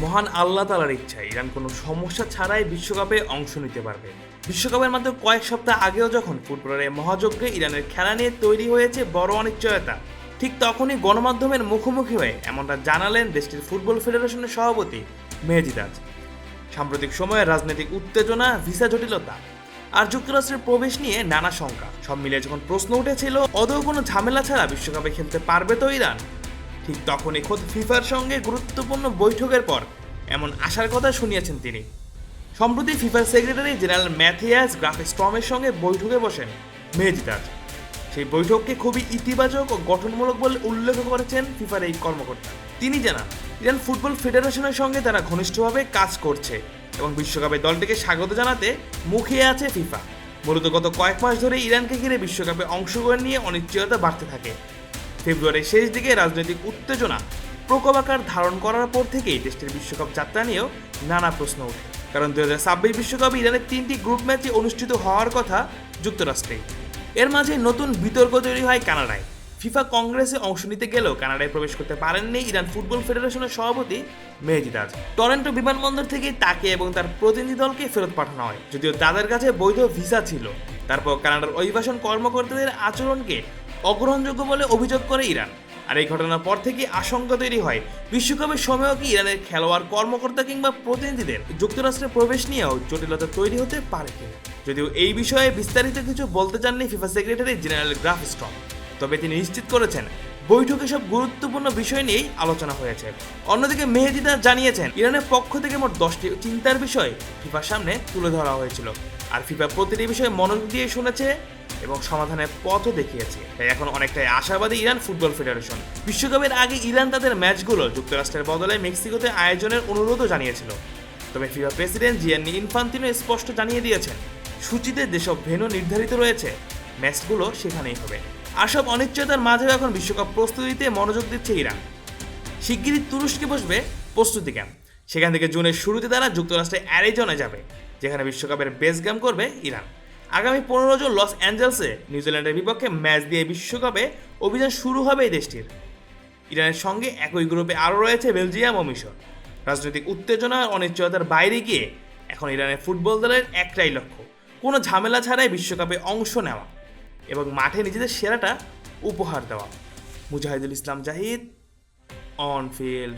মহান আল্লাহ তাআলার ইচ্ছায় ইরান কোনো সমস্যা ছাড়াই বিশ্বকাপে অংশ নিতে পারবে। বিশ্বকাপের মাত্র কয়েক সপ্তাহ আগেও যখন ফুটবলের মহাযজ্ঞে ইরানের খেলা নিয়ে তৈরি হয়েছে বড় অনিশ্চয়তা, ঠিক তখনই গণমাধ্যমের মুখোমুখি হয়ে এমনটা জানালেন দেশটির ফুটবল ফেডারেশনের সভাপতি মেহেদী তাজ। সাম্প্রতিক সময়ে রাজনৈতিক উত্তেজনা, ভিসা জটিলতা আর যুক্তরাষ্ট্রের প্রবেশ নিয়ে নানা শঙ্কা সব মিলিয়ে যখন প্রশ্ন উঠেছিল আদৌ কোনো ঝামেলা ছাড়া বিশ্বকাপে খেলতে পারবে তো ইরান, ঠিক তখনই খোদ ফিফার সঙ্গে গুরুত্বপূর্ণ বৈঠকের পর এমন আশার কথা শুনিয়েছেন তিনি। সম্প্রতি ফিফার সেক্রেটারি জেনারেল ম্যাথিয়াস গ্রাফস্ট্রমের সঙ্গে বৈঠকে বসেন মেহেদী তাজ। সেই বৈঠককে খুবই ইতিবাচক ও গঠনমূলক বলে উল্লেখ করেছেন ফিফার এই কর্মকর্তা। তিনি জানান, ইরান ফুটবল ফেডারেশনের সঙ্গে তারা ঘনিষ্ঠভাবে কাজ করছে এবং বিশ্বকাপে দলটিকে স্বাগত জানাতে মুখিয়ে আছে ফিফা। মূলত গত কয়েক মাস ধরে ইরানকে ঘিরে বিশ্বকাপে অংশগ্রহণ নিয়ে অনিশ্চয়তা বাড়তে থাকে। ফেব্রুয়ারির শেষ দিকে রাজনৈতিক উত্তেজনা প্রকোপ আকার ধারণ করার পর থেকেই দেশটির বিশ্বকাপ যাত্রা নিয়েও নানা প্রশ্ন ওঠে। কারণ 2026 বিশ্বকাপে ইরানের 3টি গ্রুপ ম্যাচে অনুষ্ঠিত হওয়ার কথা যুক্তরাষ্ট্রে। এর মাঝে নতুন বিতর্ক তৈরি হয় কানাডায়। ফিফা কংগ্রেসে অংশ নিতে গেলেও কানাডায় প্রবেশ করতে পারেননি ইরান ফুটবল ফেডারেশনের সভাপতি মেহেদী তাজ। টরন্টো বিমানবন্দর থেকে তাকে এবং তার প্রতিনিধি দলকে ফেরত পাঠানো হয়, যদিও তাদের কাছে বৈধ ভিসা ছিল। তারপর কানাডার অভিবাসন কর্মকর্তাদের আচরণকে অগ্রহণযোগ্য বলে অভিযোগ করে ইরান। আর এই ঘটনার পর থেকে আশঙ্কা তৈরি হয় বিশ্বকাপের সময়ও কি ইরানের খেলোয়াড়, কর্মকর্তা কিংবা প্রতিনিধিদের যুক্তরাষ্ট্রে প্রবেশ নিয়েও জটিলতা তৈরি হতে পারে কিনা। যদিও এই বিষয়ে বিস্তারিত কিছু বলতে চাননি ফিফা সেক্রেটারি জেনারেল গ্রাফস্ট্রম, তবে তিনি নিশ্চিত করেছেন বৈঠকে সব গুরুত্বপূর্ণ বিষয় নিয়েই আলোচনা হয়েছে। অন্যদিকে মেহেদী তাজ জানিয়েছেন, ইরানের পক্ষ থেকে মোট 10টি চিন্তার বিষয় ফিফার সামনে তুলে ধরা হয়েছিল, আর ফিফা প্রতিটি বিষয়ে মনোযোগ দিয়ে শুনেছে এবং সমাধানের পথও দেখিয়েছে। তাই এখন অনেকটাই আশাবাদী ইরান ফুটবল ফেডারেশন। বিশ্বকাপের আগে ইরান তাদের ম্যাচগুলো যুক্তরাষ্ট্রের বদলে মেক্সিকোতে আয়োজনের অনুরোধও জানিয়েছিল। তবে ফিফা প্রেসিডেন্ট জিয়ান্নি ইনফান্তিনো স্পষ্ট জানিয়ে দিয়েছেন, সূচিতে যেসব ভেন্যু নির্ধারিত রয়েছে ম্যাচগুলো সেখানেই হবে। আর সব অনিশ্চয়তার মাঝেও এখন বিশ্বকাপ প্রস্তুতিতে মনোযোগ দিচ্ছে ইরান। শিগগিরই তুরস্কে বসবে প্রস্তুতি ক্যাম্প। সেখান থেকে জুনের শুরুতে তারা যুক্তরাষ্ট্রের অ্যারিজোনায় যাবে, যেখানে বিশ্বকাপের বেস ক্যাম্প করবে ইরান। আগামী 15 জন লস অ্যাঞ্জেলসে নিউজিল্যান্ডের বিপক্ষে ম্যাচ দিয়ে বিশ্বকাপে অভিযান শুরু হবে এই দেশটির। ইরানের সঙ্গে একই গ্রুপে আরও রয়েছে বেলজিয়াম ও মিশর। রাজনৈতিক উত্তেজনা আর অনিশ্চয়তার বাইরে গিয়ে এখন ইরানের ফুটবল দলের একটাই লক্ষ্য, কোনো ঝামেলা ছাড়াই বিশ্বকাপে অংশ নেওয়া এবং মাঠে নিজেদের সেরাটা উপহার দেওয়া। Mujahidul Islam Zahid, on field.